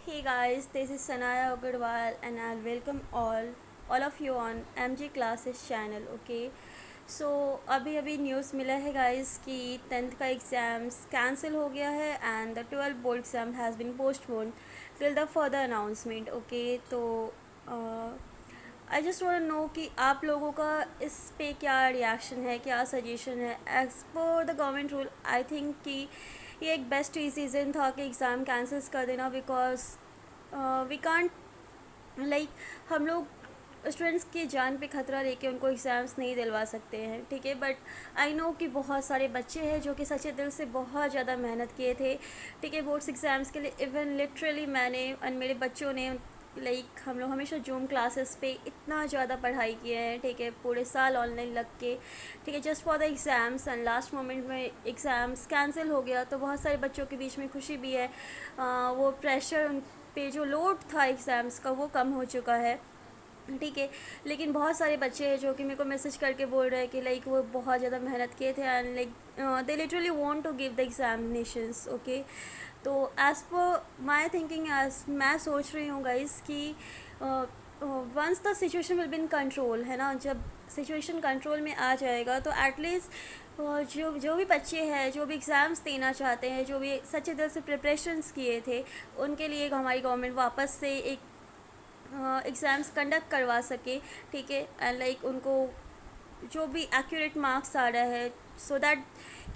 Hey guys, this is Sanaya Agarwal and I'll welcome all of you on MG Classes channel. Okay, so अभी अभी news मिला है guys कि 10th का exams cancel हो गया है and the 12 board exam has been postpone till the further announcement. Okay, तो आई जस्ट वांट नो कि आप लोगों का इस पे क्या रिएक्शन है, क्या सजेशन है. As per the government rule I think कि ये एक बेस्ट डिसीज़न था कि एग्ज़ाम कैंसिल्स कर देना, बिकॉज वी कांट लाइक हम लोग स्टूडेंट्स की जान पे खतरा लेके उनको एग्ज़ाम्स नहीं दिलवा सकते हैं. ठीक है, बट आई नो कि बहुत सारे बच्चे हैं जो कि सच्चे दिल से बहुत ज़्यादा मेहनत किए थे. ठीक है, बोर्ड्स एग्ज़ाम्स के लिए इवन लिटरली मैंने और मेरे बच्चों ने हम लोग हमेशा जूम क्लासेस पे इतना ज़्यादा पढ़ाई किए हैं. ठीक है, पूरे साल ऑनलाइन लग के. ठीक है, just for the exams and last moment में एग्ज़ाम्स कैंसिल हो गया तो बहुत सारे बच्चों के बीच में खुशी भी है. वो प्रेशर उन पे जो लोड था एग्ज़ाम्स का वो कम हो चुका है. ठीक है, लेकिन बहुत सारे बच्चे हैं जो कि मेरे को मैसेज करके बोल रहे हैं कि वो बहुत ज़्यादा मेहनत किए थे and they literally want to give the examinations. Okay, तो as per my thinking as मैं सोच रही हूँ गाइस कि once the situation will be in control, है ना, जब सिचुएशन कंट्रोल में आ जाएगा तो एटलीस्ट जो जो भी बच्चे हैं जो भी एग्ज़ाम्स देना चाहते हैं, जो भी सच्चे दिल से प्रिपरेशंस किए थे, उनके लिए हमारी गवर्नमेंट वापस से एक एग्ज़ाम्स कंडक्ट करवा सके. ठीक है, एंड उनको जो भी एक्यूरेट मार्क्स आ रहा है सो दैट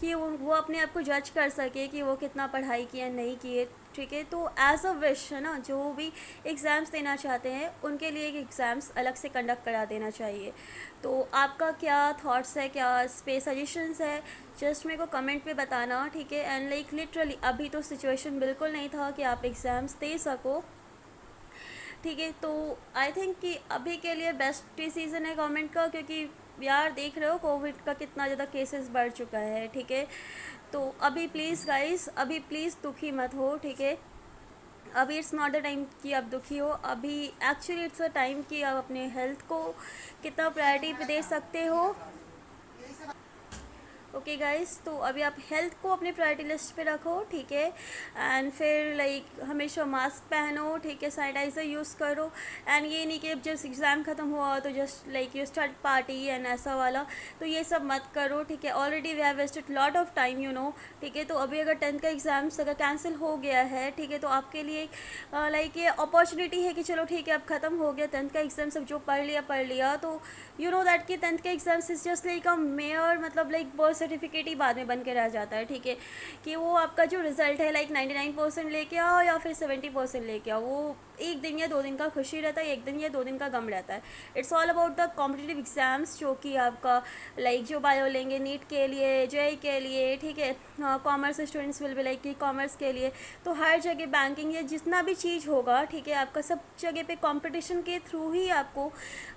कि वो अपने आप को जज कर सके कि वो कितना पढ़ाई किया नहीं किए. ठीक है, तो एज़ अ विश, है ना, जो भी एग्ज़ाम्स देना चाहते हैं उनके लिए एक एग्ज़ाम्स अलग से कंडक्ट करा देना चाहिए. तो आपका क्या थॉट्स है, क्या इस पे सजेशंस है, जस्ट मेरे को कमेंट पे बताना. ठीक है, एंड लिटरली अभी तो सिचुएशन बिल्कुल नहीं था कि आप एग्ज़ाम्स दे सको. ठीक है, तो आई थिंक कि अभी के लिए बेस्ट डिसीज़न है गवर्नमेंट का, क्योंकि यार देख रहे हो कोविड का कितना ज़्यादा केसेस बढ़ चुका है. ठीक है, तो अभी प्लीज़ गाइस, अभी प्लीज़ दुखी मत हो. ठीक है, अभी इट्स नॉट द टाइम कि आप दुखी हो. अभी एक्चुअली इट्स अ टाइम कि आप अपने हेल्थ को कितना प्रायोरिटी पे दे सकते हो. ओके गाइस, तो अभी आप हेल्थ को अपने प्रायोरिटी लिस्ट पे रखो. ठीक है, एंड फिर हमेशा मास्क पहनो. ठीक है, सैनिटाइज़र यूज़ करो. एंड ये नहीं कि अब जब एग्ज़ाम ख़त्म हुआ तो just you start party and ऐसा वाला, तो ये सब मत करो. ठीक है, already we have wasted lot of time, you know. ठीक है, तो अभी अगर 10th का एग्ज़ाम्स अगर कैंसिल हो गया है, ठीक है, तो आपके लिए ये अपॉर्चुनिटी है कि चलो ठीक है अब ख़त्म हो गया 10th का एग्ज़ाम, सब जो पढ़ लिया. तो यू नो दैट कि 10th का exams is just a mayor, मतलब बर्थ सर्टिफिकेट ही बाद में बन के रह जाता है. ठीक है, कि वो आपका जो रिज़ल्ट है 99% लेके आओ या फिर 70% लेके आओ, वो एक दिन या 2 दिन का खुशी रहता है, एक दिन या 2 दिन का गम रहता है. It's all about the competitive exams जो कि आपका जो बायो लेंगे नीट के लिए, जेई के लिए. ठीक है, कॉमर्स स्टूडेंट्स विल बी कि कॉमर्स के लिए. तो हर जगह बैंकिंग या जितना भी चीज़ होगा, ठीक है, आपका सब जगह पे कंपटीशन के थ्रू ही आपको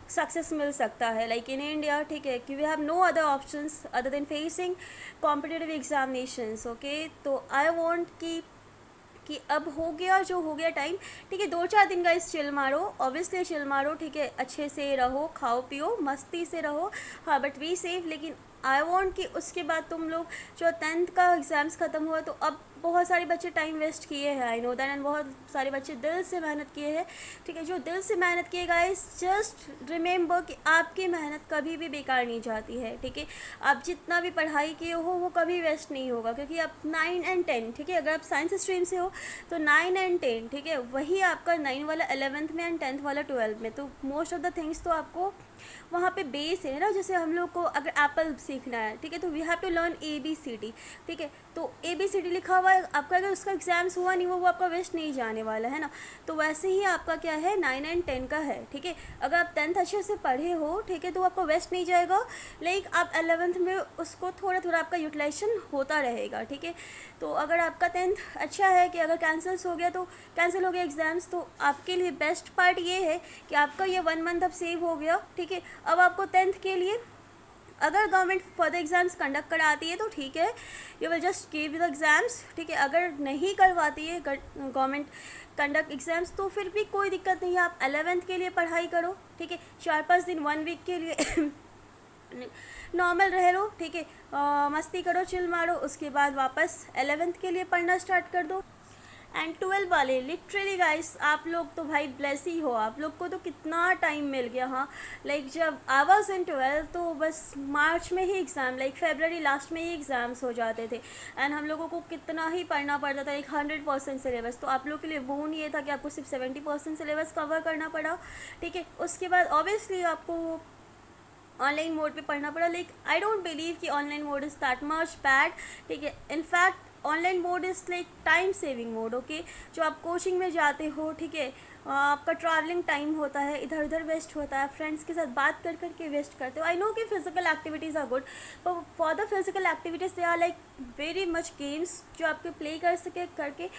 सक्सेस मिल सकता है इन इंडिया. ठीक है, कि we have no other options other than facing competitive examinations. Okay, तो आई वांट कि अब हो गया जो हो गया टाइम. ठीक है, 2-4 दिन का इस चिल मारो, ऑब्वियसली चिल मारो. ठीक है, अच्छे से रहो, खाओ पियो, मस्ती से रहो. हाँ, बट बी सेफ. लेकिन आई वांट कि उसके बाद तुम लोग जो 10th का एग्ज़ाम्स ख़त्म हुआ तो अब बहुत सारे बच्चे टाइम वेस्ट किए हैं, आई नो दैट, एंड बहुत सारे बच्चे दिल से मेहनत किए हैं. ठीक है, जो दिल से मेहनत किए गाइस, जस्ट रिमेंबर कि आपकी मेहनत कभी भी बेकार नहीं जाती है. ठीक है, आप जितना भी पढ़ाई किए हो वो कभी वेस्ट नहीं होगा, क्योंकि आप 9 एंड 10, ठीक है, अगर आप साइंस स्ट्रीम से हो तो 9 एंड 10, ठीक है, वही आपका 9 वाला 11th में एंड 10th वाला 12th में. तो मोस्ट ऑफ द थिंग्स तो आपको वहाँ पे बेस है ना. जैसे हम लोग को अगर एप्पल सीखना है, ठीक है, तो we have to learn ABCD. ठीक है, तो ABCD लिखा हुआ है आपका, अगर उसका एग्जाम्स हुआ नहीं वो आपका वेस्ट नहीं जाने वाला है ना. तो वैसे ही आपका क्या है 9 एंड 10 का है. ठीक है, अगर आप 10th अच्छे से पढ़े हो, ठीक है, तो आपका वेस्ट नहीं जाएगा. आप 11th में उसको थोड़ा थोड़ा आपका यूटिलाइजेशन होता रहेगा. ठीक है, तो अगर आपका 10th अच्छा है कि अगर कैंसिल्स हो गया तो कैंसिल हो गया एग्ज़ाम्स, तो आपके लिए बेस्ट पार्ट ये है कि आपका ये 1 मंथ अब सेव हो गया. ठीक है, अब आपको 10th के लिए अगर गवर्नमेंट फर्दर एग्ज़ाम्स कंडक्ट कराती है तो ठीक है, you will just give the exams. ठीक है, अगर नहीं करवाती है गवर्नमेंट कंडक्ट एग्ज़ाम्स तो फिर भी कोई दिक्कत नहीं है, आप 11th के लिए पढ़ाई करो. ठीक है, 4-5 दिन 1 वीक के लिए नॉर्मल रह लो. ठीक है, मस्ती करो, चिल मारो, उसके बाद वापस 11th के लिए पढ़ना स्टार्ट कर दो. एंड 12 वाले लिटरली गाइस आप लोग तो भाई ब्लेस ही हो, आप लोग को तो कितना टाइम मिल गया। हाँ लाइक जब आई वाज इन 12 तो बस मार्च में ही एग्ज़ाम, लाइक फरवरी लास्ट में ही एग्ज़ाम्स हो जाते थे एंड हम लोगों को कितना ही पढ़ना पड़ता था, लाइक 100% सिलेबस। तो आप लोग के लिए वो नहीं ये था कि आपको सिर्फ 70% सिलेबस कवर करना पड़ा, ठीक है। उसके बाद ऑब्वियसली आपको ऑनलाइन मोड पे पढ़ना पड़ा। लाइक आई डोंट बिलीव कि online mode is that much bad, ठीक है। In fact online mode is like time saving mode, okay. जो आप कोचिंग में जाते हो, ठीक है, आपका ट्रैवलिंग टाइम होता है, इधर उधर वेस्ट होता है, फ्रेंड्स के साथ बात कर करके वेस्ट करते हो। आई नो कि फिजिकल एक्टिविटीज़ आर गुड, पर for the physical activities they are like very much games जो आपके प्ले कर सके करके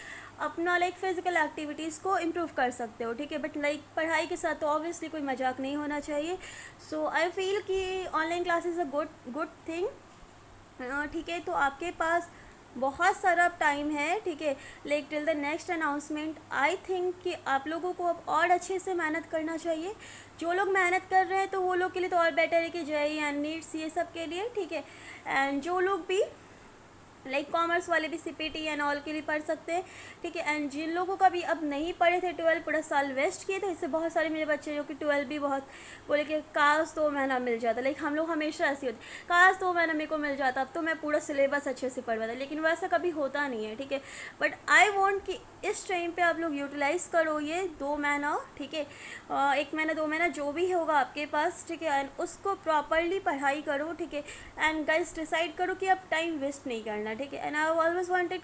अपना लाइक फिजिकल एक्टिविटीज़ को इम्प्रूव कर सकते हो, ठीक है। बट लाइक पढ़ाई के साथ तो ऑब्वियसली कोई मजाक नहीं होना चाहिए। सो आई फील कि online classes a good thing, ठीक है। तो आपके पास बहुत सारा टाइम है, ठीक है, like till the next announcement. I think कि आप लोगों को अब और अच्छे से मेहनत करना चाहिए। जो लोग मेहनत कर रहे हैं तो वो लोग के लिए तो और बेटर है कि जेईई एंड नीट्स ये सब के लिए, ठीक है। एंड जो लोग भी लाइक कॉमर्स वाले भी सीपीटी एंड ऑल के लिए पढ़ सकते हैं, ठीक है। एंड जिन लोगों का भी अब नहीं पढ़े थे 12 पूरा साल वेस्ट किए थे, इससे बहुत सारे मेरे बच्चे जो कि 12 भी बहुत बोले कि काश 2 महीना मिल जाता। लाइक हम लोग हमेशा ऐसी होती, काश 2 महीना मेरे को मिल जाता, अब तो मैं पूरा सिलेबस अच्छे से पढ़ पाता, लेकिन वैसा कभी होता नहीं है, ठीक है। बट आई वॉन्ट कि इस टाइम पे आप लोग यूटिलाइज़ करो ये 2 महीना, ठीक है, 1 महीना 2 महीना जो भी होगा आपके पास, ठीक है, एंड उसको प्रॉपरली पढ़ाई करो, ठीक है। एंड गाइस डिसाइड करो कि आप टाइम वेस्ट नहीं करना, ठीक है। एंड आई ऑलवेज वांटेड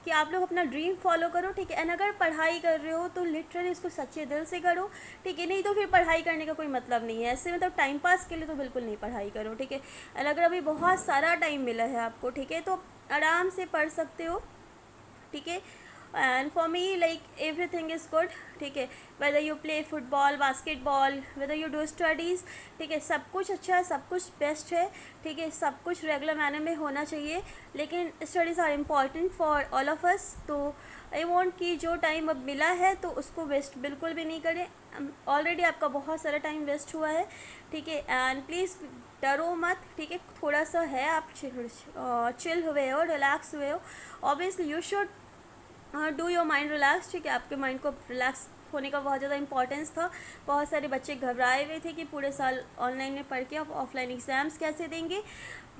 कि आप लोग अपना ड्रीम फॉलो करो, ठीक है। एंड अगर पढ़ाई कर रहे हो तो लिटरली इसको सच्चे दिल से करो, ठीक है। नहीं तो फिर पढ़ाई करने का कोई मतलब नहीं है, ऐसे मतलब टाइम पास के लिए तो बिल्कुल नहीं पढ़ाई करो, ठीक है। एंड अगर अभी बहुत सारा टाइम मिला है आपको, ठीक है, तो आराम से पढ़ सकते हो, ठीक है। And for me like everything is good, ठीक है। Whether you play football, basketball, whether you do studies, ठीक है, सब कुछ अच्छा है, सब कुछ बेस्ट है, ठीक है। सब कुछ रेगुलर मैनर में होना चाहिए, लेकिन studies are important for all of us. तो आई वॉन्ट कि जो टाइम अब मिला है तो उसको वेस्ट बिल्कुल भी नहीं करें। ऑलरेडी आपका बहुत सारा टाइम वेस्ट हुआ है, ठीक है। एंड प्लीज़ डरो मत, ठीक है। थोड़ा सा है आप चिल हुए हो, रिलैक्स हुए हो, obviously you should do your mind relax, ठीक है। आपके माइंड को रिलैक्स होने का बहुत ज़्यादा इंपॉर्टेंस था। बहुत सारे बच्चे घबराए हुए थे कि पूरे साल ऑनलाइन में पढ़ के अब ऑफलाइन एग्ज़ाम्स कैसे देंगे,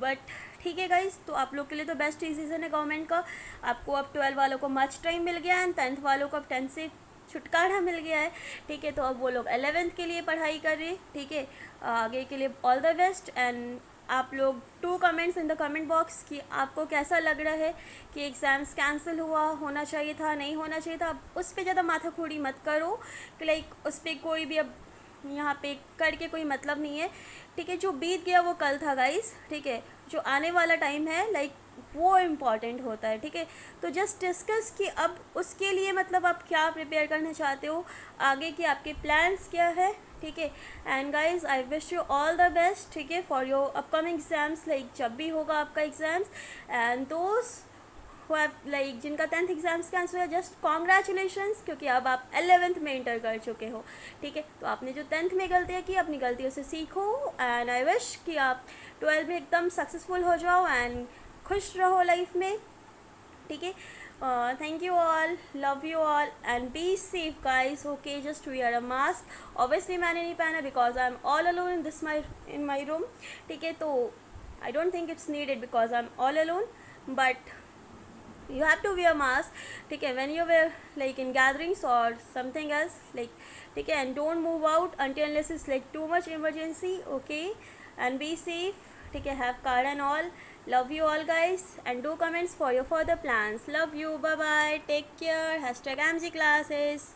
बट ठीक है गाइस, तो आप लोग के लिए तो बेस्ट डिसीजन है गवर्नमेंट का। आपको अब 12 वालों को मच टाइम मिल गया एंड 10th वालों को अब 10 से छुटकारा मिल गया है, ठीक है। तो अब वो लोग 11th के लिए पढ़ाई कर रहे, ठीक है। आगे के लिए ऑल द बेस्ट। एंड आप लोग 2 comments in the comment box कि आपको कैसा लग रहा है कि एग्ज़ाम्स कैंसिल होना चाहिए था, नहीं होना चाहिए था। अब उस पर ज़्यादा माथाखोड़ी मत करो कि लाइक उस पर कोई भी अब यहाँ पे करके कोई मतलब नहीं है, ठीक है। जो बीत गया वो कल था गाइस, ठीक है। जो आने वाला टाइम है लाइक वो इम्पॉर्टेंट होता है, ठीक है। तो जस्ट डिस्कस कि अब उसके लिए मतलब आप क्या प्रिपेयर करना चाहते हो, आगे के आपके प्लान्स क्या है, ठीक है। And guys I wish you all the best, ठीक है, for your upcoming exams, like जब भी होगा आपका एग्ज़ाम्स। एंड दोस्त लाइक जिनका 10th एग्जाम्स कैंसिल हुआ, जस्ट कॉन्ग्रेचुलेशंस, क्योंकि अब आप 11th में इंटर कर चुके हो, ठीक है। तो आपने जो 10th में गलतियाँ की अपनी गलतियों से सीखो। एंड आई विश कि आप 12 में एकदम सक्सेसफुल हो जाओ एंड खुश रहो लाइफ में, ठीक है। Thank you all, love you all and be safe guys, okay, just wear a mask। obviously मैंने नहीं पहना because I'm all alone in my room, ठीक है। तो I don't think it's needed because I'm all alone, but you have to wear mask, ठीक है, when you wear like in gatherings or something else, like, ठीक है। and don't move out until unless it's like too much emergency, okay, and be safe, ठीक है। have card and all। love you all guys and do comments for your further plans। love you, bye bye, take care, #AMG classes।